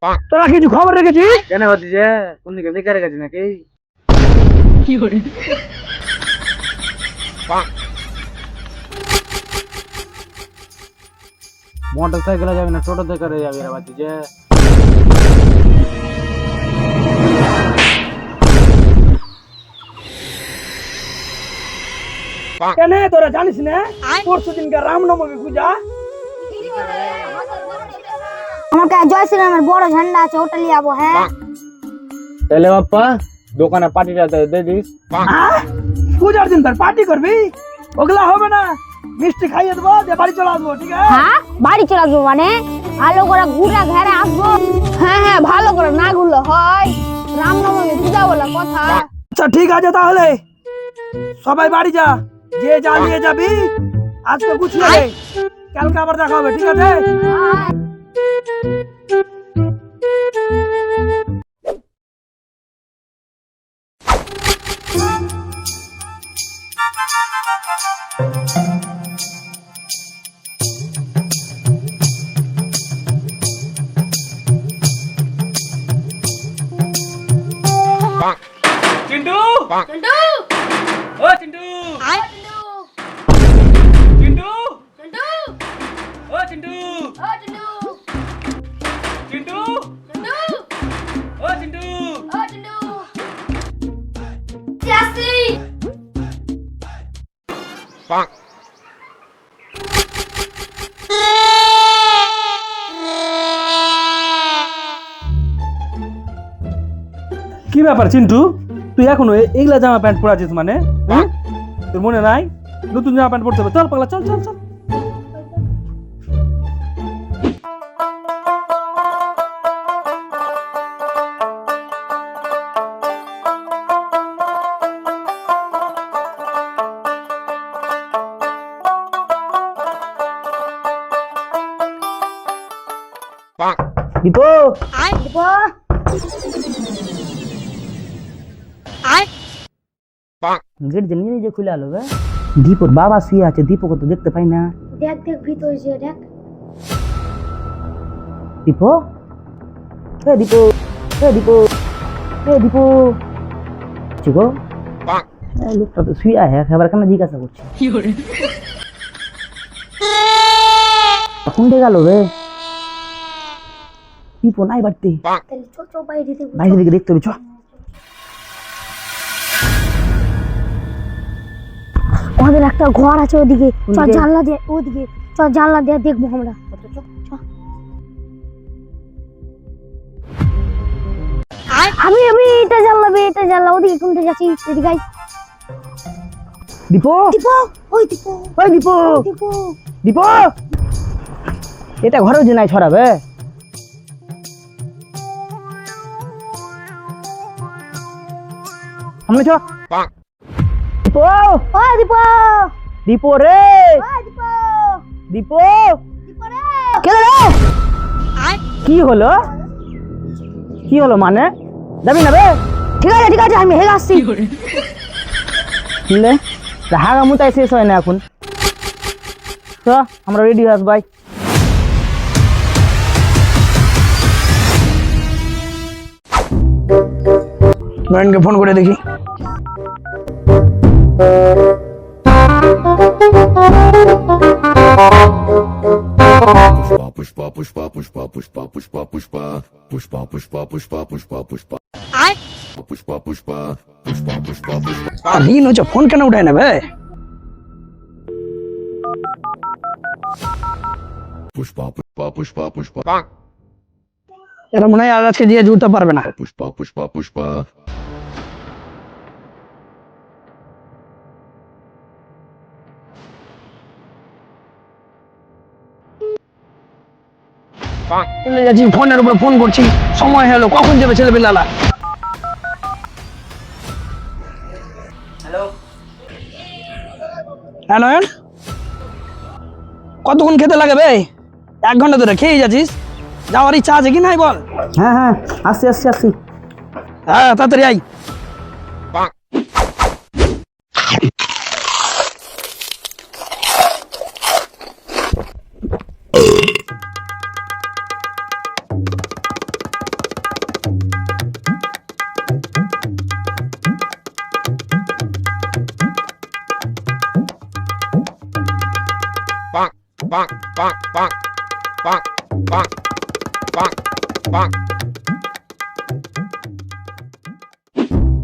তোরা কিছু খবর রেখেছিস? কেন হচ্ছে কোন দিকে বেকার গেছে নাকি? কি করে মোটর সাইকেলে যাবি না টোটোতে করে যাবি রে বাচ্চি যে? কেন তোরা জানিস না পরশু দিনকার রামনবমী পূজা? আমাকে জয় শ্রীরামের বড় ঝান্ডা আছে ওটা নিয়ে যাবো। হ্যাঁ তাহলে বাপ্পা দোকানে পার্টিটা দিয়ে দিস। পূজার দিন তার পার্টি করবি? ওগুলা হবে না, মিষ্টি খাইয়ে দেবো দিয়ে বাড়ি চলে আসবো। ঠিক আছে? হ্যাঁ বাড়ি চলে আসবো মানে ভালো করে ঘুরে ঘেরে আসবো। হ্যাঁ হ্যাঁ ভালো করে না ঘুরলে হয়, রামনবমী পূজা বলে কথা। আচ্ছা ঠিক আছে, তাহলে সবাই বাড়ি যা, যে যা নিয়ে যাবি আজকে গুছিয়ে নে, কালকে আবার দেখা হবে। ঠিক আছে? চিন্টু চিন্টু ও চিন্টু আই চিন্টু চিন্টু ও চিন্টু ও চিন্টু চিন্টু চিন্টু ও চিন্টু ও চিন্টু চাচি কি ব্যাপার চিন্টু, তুই এখনো এগুলা জামা প্যান্ট পরে আছিস মানে? তোর মনে নাই নতুন জামা প্যান্ট পরতে হবে? চল পাগলা, চল চল চল। Dipu I Dipu I get যে নিজে খুলে আলো বে। দীপুর বাবা শুয়ে আছে, দীপুকে তো দেখতে পাই না। দেখ দেখ ভিতর যে দেখ। দীপু, এ দীপু, এ দীপু, এ দীপু চিকো, লোকটা তো শুয়ে আছে, খাবার কেন জিজ্ঞাসা করছে? কোনটা গেল বে? দীপু নাই বাড়তে, তাহলে চল চল বাইরে দেখব। বাইরে দিকে দেখতে হবে। চ আমাদের একটা ঘর আছে ওদিকে, চল ওদিকে? জানলা দিয়ে ওদিকে, চল জানলা দিয়ে দেখবো আমরা। আমি আমি এটা জানলা ওদিকে কোনটা যাচ্ছি এদিকে আই। দীপু, দীপু ওই দীপু ওই দীপু, দীপু দীপু, এটা ঘরেও যে নাই ছড়াবে। সামনে চ। দীপু, ওই দীপু দীপু রে, ওই দীপু দীপু, দীপু রে কে রে? কি হলো? কি হলো মানে? যাবি না বে? ঠিক আছে আমি হেগে আসছি। বুঝলে হাগা মুতাই শেষ হয় না এখন। তো আমরা রেডি হয়ে ভাই। নয়নকে ফোন করে দেখি। Pushpa, pushpa, pushpa, pushpa, pushpa, pushpa, pushpa, pushpa, pushpa, pushpa, pushpa, pushpa, pushpa, pushpa, pushpa, pushpa. Rin হচ্ছে, ফোন কেন উঠায় না বে? Pushpa, pushpa, pushpa, pushpa, এরা মনে হয় আজকে দিয়ে জুড়তে পারবে না। pushpa, pushpa, pushpa. চলে যাচ্ছি, ফোনের উপর ফোন করছি, সময় হলো, কখন যাবে ছেলে পিলালা? হ্যালো হ্যাঁ নয়ন, কতক্ষণ খেতে লাগে বে? 1 ঘন্টা ধরে খেয়ে যাচ্ছিস, যাওয়ার ইচ্ছা আছে কি নাই বল? হ্যাঁ হ্যাঁ, আসছি আসছি আসছি। হ্যাঁ তাড়াতাড়ি আই।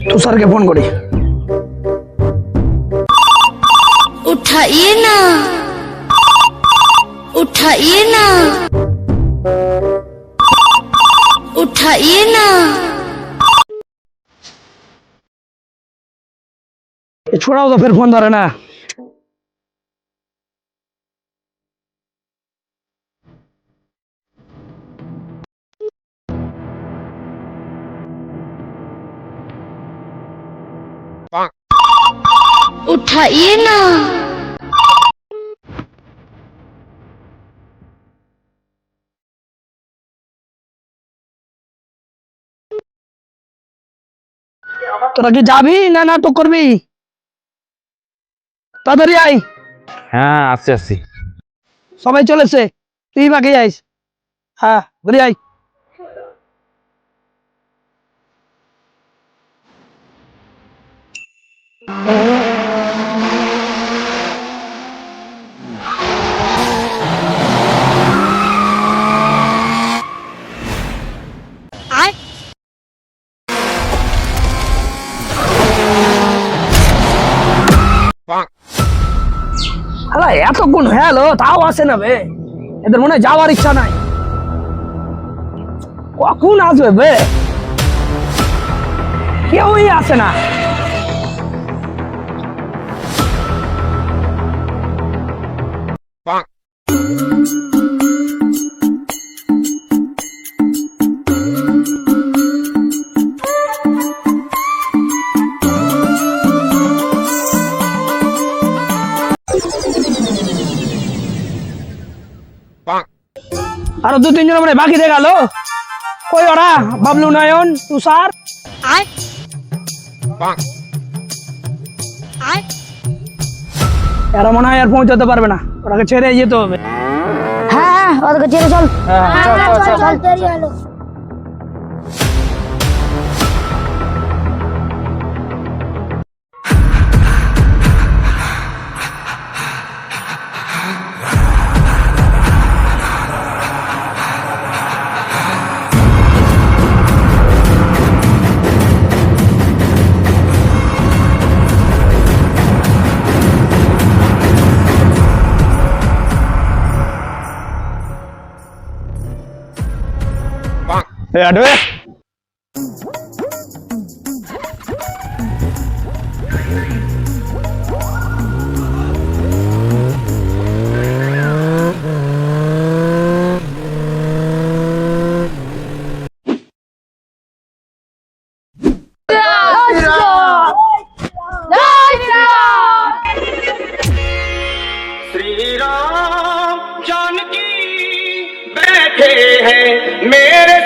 তুষারকে ফোন করি। उठाइए ना, उठाइए ना, उठाइए ना। ये छोड़ाओ तो फिर फोन धरे ना। उठाइए ना। তোরা কি যাবি না নাটক করবি? তাড়াতাড়ি আয়, হ্যাঁ আসছি আসছি। সবাই চলেছে, তুই বাকি আইস। হ্যাঁ ঘুরে আয়। আরে এতক্ষণ হলো তাও আসে না বে, এদের মনে হয় যাওয়ার ইচ্ছা নাই। কখন আসবে বে, কেউই আসে না। আরো দু তিনজন মানে বাকি দিয়ে গেল। কই ওরা? বাবলু, নয়ন, তুষার। এরা মনে হয় আর পৌঁছাতে পারবে না, ওরাকে ছেড়ে যেতে হবে। হ্যাঁ ওদেরকে ছেড়ে চল। চল। দেরি হলো। আডবে श्री राम जानकी बैठे हैं मेरे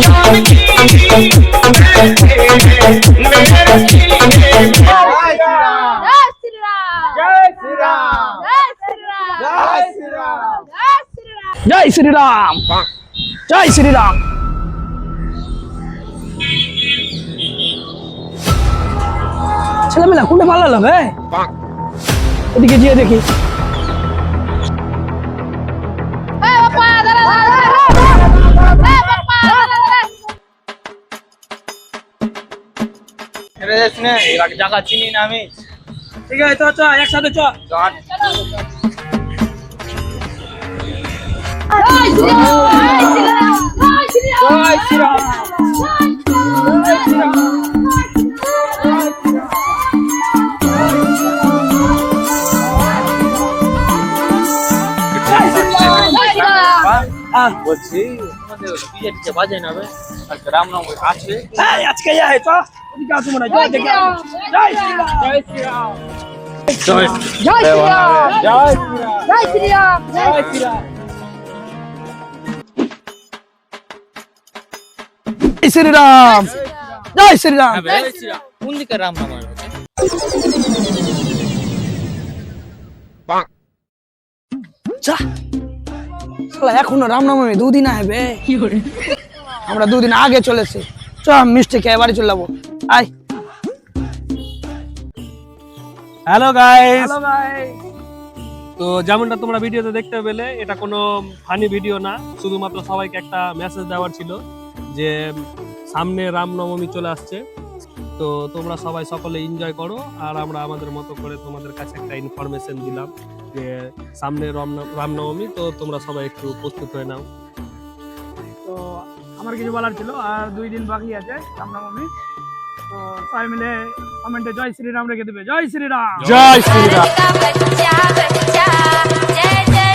जानकी बैठे हैं मेरे सीने में। জয় শ্রীরাম, জয় শ্রীরাম। ছেলেমেলা কোনটা ভালো লাগে? এদিকে গিয়ে দেখি। জায়গা চিনি না আমি। ঠিক আছে, চ একসাথে চ। জয় শ্রীরাম। বলছি ডিজে টিজে বাজে না বে, আজকে রামনবমী আছে। এই আজকে ইয়া है तो ওদিকে আসো মনে হয়। জয় দেখে আসো। জয় শ্রীরাম, জয় শ্রীরাম, জয় জয় শ্রীরাম, জয় শ্রীরাম, জয় শ্রীরাম। জয় শ্রীরাম, জয় শ্রীরাম, জয় শ্রীরাম। কোন দিকে রামনবমী? যা শালা এখনো রামনবমী দুদিন হবে। আমরা দুদিন আগে চলেছি। চ মিষ্টি খেয়ে বাড়ি চলে যাবো। আয়। Hello guys, hello guys. তো যেমনটা তোমরা ভিডিওতে দেখতে পেলে, এটা কোনো ফানি ভিডিও না, শুধুমাত্র সবাইকে একটা মেসেজ দেওয়ার ছিল যে সামনে রামনবমী চলে আসছে। তো তোমরা সবাই সকলে এনজয় করো, আর আমরা আমাদের মতো করে তোমাদের কাছে একটা ইনফরমেশন দিলাম যে সামনে রামনবমী, তো তোমরা সবাই একটু প্রস্তুত হয়ে নাও। তো আমার কিছু বলার ছিল, আর 2 দিন বাকি আছে রামনবমী। তো সবাই মিলে কমেন্টে জয় শ্রীরাম রেখে দেবে। জয় শ্রীরাম। জয় শ্রীরাম। बच्चा बच्चा जय जय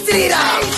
श्री राम।